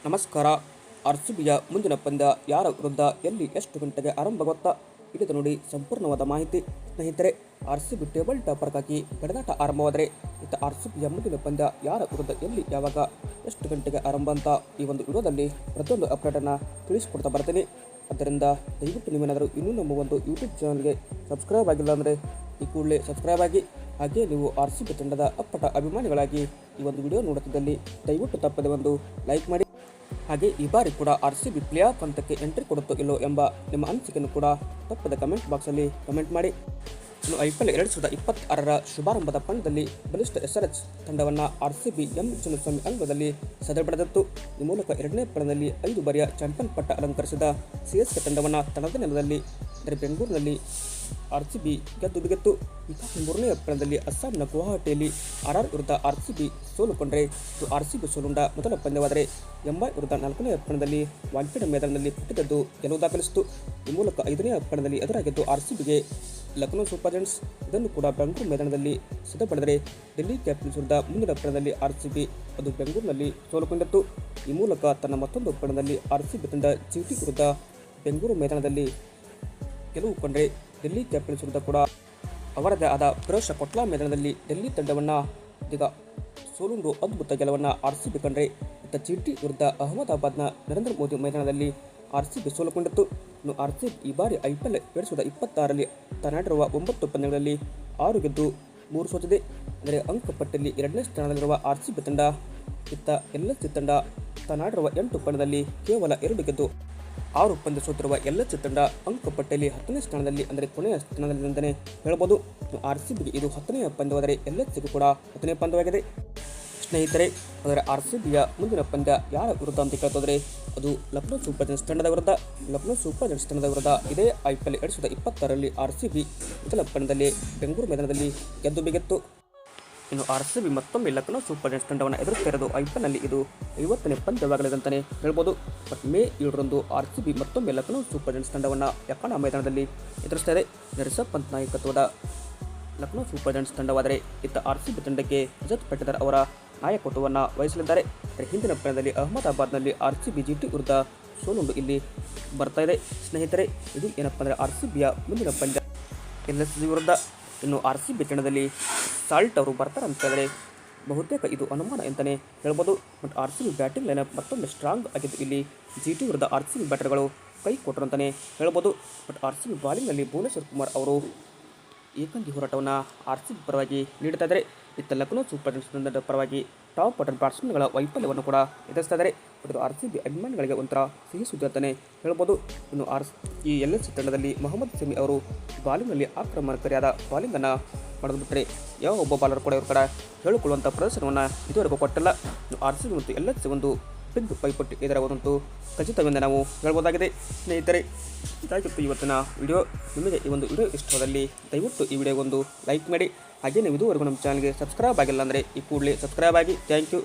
ನಮಸ್ಕಾರ. ಆರ್‌ಸಿಬಿಯ ಮುಂದಿನ ಪಂದ್ಯ ಯಾರ ವಿರುದ್ಧ, ಎಲ್ಲಿ, ಎಷ್ಟು ಗಂಟೆಗೆ ಆರಂಭ ಗೊತ್ತಾ? ಇಲ್ಲಿದೆ ನೋಡಿ ಸಂಪೂರ್ಣವಾದ ಮಾಹಿತಿ. ಸ್ನೇಹಿತರೆ, ಆರ್‌ಸಿಬಿ ಟೇಬಲ್ ಟಾಪರ್ಗಾಗಿ ಪಡೆದಾಟ ಆರಂಭವಾದರೆ ಆರ್‌ಸಿಬಿಯ ಮುಂದಿನ ಪಂದ್ಯ ಯಾರ ವಿರುದ್ಧ, ಎಲ್ಲಿ, ಯಾವಾಗ, ಎಷ್ಟು ಗಂಟೆಗೆ ಆರಂಭ ಅಂತ ಈ ಒಂದು ವಿಡಿಯೋದಲ್ಲಿ ಪ್ರತಿಯೊಂದು ಅಪ್ಡೇಟನ್ನು ತಿಳಿಸಿಕೊಡ್ತಾ ಬರ್ತೀನಿ. ಆದ್ದರಿಂದ ದಯವಿಟ್ಟು ನೀವೇನಾದರೂ ಇನ್ನೂ ನಮ್ಮ ಒಂದು ಯೂಟ್ಯೂಬ್ ಚಾನಲ್ಗೆ ಸಬ್ಸ್ಕ್ರೈಬ್ ಆಗಿಲ್ಲ ಅಂದರೆ ಈ ಕೂಡಲೇ ಸಬ್ಸ್ಕ್ರೈಬ್ ಆಗಿ. ಹಾಗೆ ನೀವು ಆರ್‌ಸಿಬಿ ತಂಡದ ಅಪ್ಪಟ ಅಭಿಮಾನಿಗಳಾಗಿ ಈ ಒಂದು ವಿಡಿಯೋ ನೋಡುತ್ತಿದ್ದಲ್ಲಿ ದಯವಿಟ್ಟು ತಪ್ಪದೆ ಒಂದು ಲೈಕ್ ಮಾಡಿ. ಹಾಗೆ ಈ ಬಾರಿ ಕೂಡ ಆರ್‌ಸಿಬಿ ಪ್ಲೇ ಆಫ್ ಹಂತಕ್ಕೆ ಎಂಟ್ರಿ ಕೊಡುತ್ತೋ ಇಲ್ಲೋ ಎಂಬ ನಿಮ್ಮ ಅನಿಸಿಕೆಯನ್ನು ಕೂಡ ತಪ್ಪದೆ ಕಮೆಂಟ್ ಬಾಕ್ಸಲ್ಲಿ ಕಮೆಂಟ್ ಮಾಡಿ. ಇನ್ನು IPL 2026ರ ಶುಭಾರಂಭದ ಪಂದ್ಯದಲ್ಲಿ ಬಲಿಷ್ಠ SRH ತಂಡವನ್ನು ಆರ್‌ಸಿಬಿ ಎಂ ಚಿನ್ನಸ್ವಾಮಿ ಅಂಗದಲ್ಲಿ ಸದೆಬಡಿದಿತ್ತು. ಈ ಮೂಲಕ ಎರಡನೇ ಪಂದ್ಯದಲ್ಲಿ 5 ಬಾರಿಯ ಚಾಂಪಿಯನ್ ಪಟ್ಟ ಅಲಂಕರಿಸಿದ CSK ತಂಡವನ್ನು ತನ್ನದೇ ನೆಲದಲ್ಲಿ ಬೆಂಗಳೂರಿನಲ್ಲಿ ಆರ್‌ಸಿಬಿ ಗೆದ್ದು ಬಿಗಿತ್ತು. ಹೀಗಾಗಿ ಮೂರನೇ ಪಂದ್ಯದಲ್ಲಿ ಅಸ್ಸಾಂನ ಗುವಾಹಟಿಯಲ್ಲಿ RR ವಿರುದ್ಧ ಆರ್‌ಸಿಬಿ ಸೋಲುಕೊಂಡರೆ ಇದು ಆರ್‌ಸಿಬಿ ಸೋಲುಂಡ ಮೊದಲ ಪಂದ್ಯವಾದರೆ ಮುಂಬೈ ವಿರುದ್ಧ 4ನೇ ಪಂದ್ಯದಲ್ಲಿ ವಾಂಖೇಡೆ ಮೈದಾನದಲ್ಲಿ ಪಟ್ಟಿಗೆದ್ದು ಗೆಲುವು ದಾಖಲಿಸಿತು. ಈ ಮೂಲಕ 5ನೇ ಪಂದ್ಯದಲ್ಲಿ ಎದುರಾಗಿದ್ದು ಆರ್‌ಸಿಬಿಗೆ ಲಕ್ನೋ ಸೂಪರ್ ಜೈಂಟ್ಸ್. ಇದನ್ನು ಕೂಡ ಬೆಂಗಳೂರು ಮೈದಾನದಲ್ಲಿ ಸಿದ್ಧಪಡಿದರೆ ಡೆಲ್ಲಿ ಕ್ಯಾಪಿಟಲ್ಸ್ ವಿರುದ್ಧ ಮುಂದಿನ ಪಂದ್ಯದಲ್ಲಿ ಆರ್‌ಸಿಬಿ ಅದು ಬೆಂಗಳೂರಿನಲ್ಲಿ ಸೋಲುಕೊಂಡಿತ್ತು. ಈ ಮೂಲಕ ತನ್ನ ಮತ್ತೊಂದು ಪಂದ್ಯದಲ್ಲಿ ಆರ್‌ಸಿಬಿ ತಂಡ GT ವಿರುದ್ಧ ಬೆಂಗಳೂರು ಮೈದಾನದಲ್ಲಿ ಗೆಲುವು ಕೊಂಡರೆ ಡೆಲ್ಲಿ ಕ್ಯಾಪಿಟಲ್ಸ್ ವಿರುದ್ಧ ಕೂಡ ಅವರದೇ ಆದ ಫಿರೋಜ್ ಶಾ ಕೋಟ್ಲಾ ಮೈದಾನದಲ್ಲಿ ಡೆಲ್ಲಿ ತಂಡವನ್ನು ಇದೀಗ ಸೋಲುಂಡು ಅದ್ಭುತ ಗೆಲುವನ್ನು ಆರ್‌ಸಿಬಿ ಕಂಡರೆ GT ವಿರುದ್ಧ ಅಹಮದಾಬಾದ್ನ ನರೇಂದ್ರ ಮೋದಿ ಮೈದಾನದಲ್ಲಿ ಆರ್‌ಸಿಬಿ ಸೋಲುಕೊಂಡಿತ್ತು. ಇನ್ನು ಆರ್‌ಸಿಬಿ ಈ ಬಾರಿ IPL 2026ರಲ್ಲಿ ತಾನಾಡಿರುವ 9 ಪಂದ್ಯಗಳಲ್ಲಿ 6 ಗೆದ್ದು 3 ಸೋತಿದೆ. ಅಂದರೆ ಅಂಕಪಟ್ಟಿಯಲ್ಲಿ 2ನೇ ಸ್ಥಾನದಲ್ಲಿರುವ ಆರ್‌ಸಿಬಿ ತಂಡ LHC ತಂಡ ತಾನಾಡಿರುವ 8 ಪಂದ್ಯದಲ್ಲಿ ಕೇವಲ 2 ಗೆದ್ದು 6 ಪಂದ್ಯ ಸೋತಿರುವ LHC ತಂಡ ಅಂಕಪಟ್ಟಿಯಲ್ಲಿ 10ನೇ ಸ್ಥಾನದಲ್ಲಿ, ಅಂದರೆ ಕೊನೆಯ ಸ್ಥಾನದಲ್ಲಿ ಅಂತಲೇ ಹೇಳ್ಬೋದು. ಆರ್‌ಸಿಬಿಗೆ ಇದು 10ನೇ ಪಂದ್ಯವಾದರೆ LHCಗೂ ಕೂಡ 10ನೇ ಪಂದ್ಯವಾಗಿದೆ. ಸ್ನೇಹಿತರೆ, ಆದರೆ ಆರ್‌ಸಿಬಿಯ ಮುಂದಿನ ಪಂದ್ಯ ಯಾರ ವಿರುದ್ಧ ಅಂತ ಕೇಳ್ತೋದ್ರೆ ಅದು ಲಕ್ನೋ ಸೂಪರ್ ಜೈಂಟ್ಸ್ ತಂಡದ ವಿರುದ್ಧ. ಲಕ್ನೋ ಸೂಪರ್ ಜೈಂಟ್ಸ್ ತಂಡದ ವಿರುದ್ಧ ಇದೇ IPL 2026ರಲ್ಲಿ ಆರ್‌ಸಿಬಿ ಮೊದಲ ಪಂದ್ಯದಲ್ಲಿ ಬೆಂಗಳೂರು ಮೈದಾನದಲ್ಲಿ ಗೆದ್ದು ಬಿಗಿತ್ತು. ಇನ್ನು ಆರ್‌ಸಿಬಿ ಮತ್ತೊಮ್ಮೆ ಲಕ್ನೋ ಸೂಪರ್ ಜೈಂಟ್ಸ್ ತಂಡವನ್ನು ಎದುರಿಸ್ತಾ ಇರೋದು IPLನಲ್ಲಿ ಇದು 50ನೇ ಪಂದ್ಯವಾಗಲಿದೆ ಅಂತಲೇ ಹೇಳ್ಬೋದು. ಬಟ್ ಮೇ 7ರಂದು ಆರ್‌ಸಿಬಿ ಮತ್ತೊಮ್ಮೆ ಲಕ್ನೋ ಸೂಪರ್ ಜೈಂಟ್ಸ್ ತಂಡವನ್ನು ಯಕಾನ ಮೈದಾನದಲ್ಲಿ ಎದುರಿಸ್ತಾ ಇದೆ. ರಿಷಬ್ ಪಂತ್ ನಾಯಕತ್ವದ ಲಕ್ನೋ ಸೂಪರ್ ಜೈಂಟ್ಸ್ ತಂಡವಾದರೆ ಆರ್‌ಸಿಬಿ ತಂಡಕ್ಕೆ ರಜತ್ ಪಟಿದಾರ್ ಅವರ ನಾಯಕತ್ವವನ್ನು ವಹಿಸಲಿದ್ದಾರೆ. ಹಿಂದಿನ ಪಂದ್ಯದಲ್ಲಿ ಅಹಮದಾಬಾದ್ನಲ್ಲಿ ಆರ್‌ಸಿಬಿ GT ವಿರುದ್ಧ ಸೋಲುಂಡು ಇಲ್ಲಿ ಬರ್ತಾ ಇದೆ. ಸ್ನೇಹಿತರೆ, ಇದು ಏನಪ್ಪ ಅಂದರೆ ಆರ್‌ಸಿಬಿಯ ಮುಂದಿನ ಪಂದ್ಯ LHC ವಿರುದ್ಧ. ಇನ್ನು ಆರ್‌ಸಿಬಿ ತಂಡದಲ್ಲಿ ಸಾಲ್ಟ್ ಅವರು ಬರ್ತಾರೆ ಅಂತಂದರೆ ಬಹುತೇಕ ಇದು ಅನುಮಾನ ಅಂತಲೇ ಹೇಳ್ಬೋದು. ಬಟ್ ಆರ್‌ಸಿಬಿ ಬ್ಯಾಟಿಂಗ್ ಲೈನಪ್ ಮತ್ತೊಮ್ಮೆ ಸ್ಟ್ರಾಂಗ್ ಆಗಿದ್ದು ಇಲ್ಲಿ GT ವಿರುದ್ಧ ಆರ್‌ಸಿಬಿ ಬ್ಯಾಟರ್ಗಳು ಕೈ ಕೊಟ್ಟರು ಅಂತಲೇ ಹೇಳ್ಬೋದು. ಬಟ್ ಆರ್‌ಸಿಬಿ ಬಾಲಿಂಗ್ನಲ್ಲಿ ಭುವನೇಶ್ವರ್ ಕುಮಾರ್ ಅವರು ಏಕಾಂಗಿ ಹೋರಾಟವನ್ನು ಆರ್‌ಸಿಬಿ ಪರವಾಗಿ ನೀಡ್ತಾ ಇದ್ದಾರೆ. ಲಕ್ನೋ ಸೂಪರ್ ಜೈಂಟ್ಸ್ ತಂಡದ ಪರವಾಗಿ ಟಾಪ್ ಆರ್ಡರ್ ಬ್ಯಾಟ್ಸ್ಮನ್ಗಳ ವೈಫಲ್ಯವನ್ನು ಕೂಡ ಎದುರಿಸ್ತಾ ಇದ್ದಾರೆ. ಇದು ಆರ್‌ಸಿಬಿ ಅಭಿಮಾನಿಗಳಿಗೆ ಒಂಥರ ಸಿಹಿ ಸುದ್ದಿ ಅಂತಲೇ ಹೇಳ್ಬೋದು. ಇನ್ನು ಈ LHC ತಂಡದಲ್ಲಿ ಮೊಹಮ್ಮದ್ ಶಮಿ ಅವರು ಬಾಲಿಂಗ್ನಲ್ಲಿ ಆಕ್ರಮಣಕಾರಿಯಾದ ಬಾಲಿಂಗನ್ನು ಮಾಡೋದು ಬಿಟ್ಟರೆ ಯಾವ ಒಬ್ಬ ಬಾಲರ್ ಕೂಡ ಇವ್ರ ಕಡೆ ಹೇಳಿಕೊಳ್ಳುವಂಥ ಪ್ರದರ್ಶನವನ್ನು ಇದುವರೆಗೂ ಕೊಟ್ಟಿಲ್ಲ. ಆರ್‌ಸಿಬಿ ಮತ್ತು LHC ಒಂದು ಬಿಗ್ ಪೈಪೋಟಿ ಎದುರಾಗುವುದಂತೂ ಖಚಿತವೆಂದು ನಾವು ಹೇಳ್ಬೋದಾಗಿದೆ. ಸ್ನೇಹಿತರೆ, ಇದಾಗಿತ್ತು ಇವತ್ತಿನ ವಿಡಿಯೋ. ನಿಮಗೆ ಈ ಒಂದು ವಿಡಿಯೋ ಇಷ್ಟವಾದಲ್ಲಿ ದಯವಿಟ್ಟು ಈ ವಿಡಿಯೋಗೊಂದು ಲೈಕ್ ಮಾಡಿ. ಹಾಗೆ ನೀವು ಇದುವರೆಗೂ ನಮ್ಮ ಚಾನಲ್ಗೆ ಸಬ್ಸ್ಕ್ರೈಬ್ ಆಗಿಲ್ಲ ಅಂದರೆ ಈ ಕೂಡಲೇ ಸಬ್ಸ್ಕ್ರೈಬ್ ಆಗಿ. Thank you.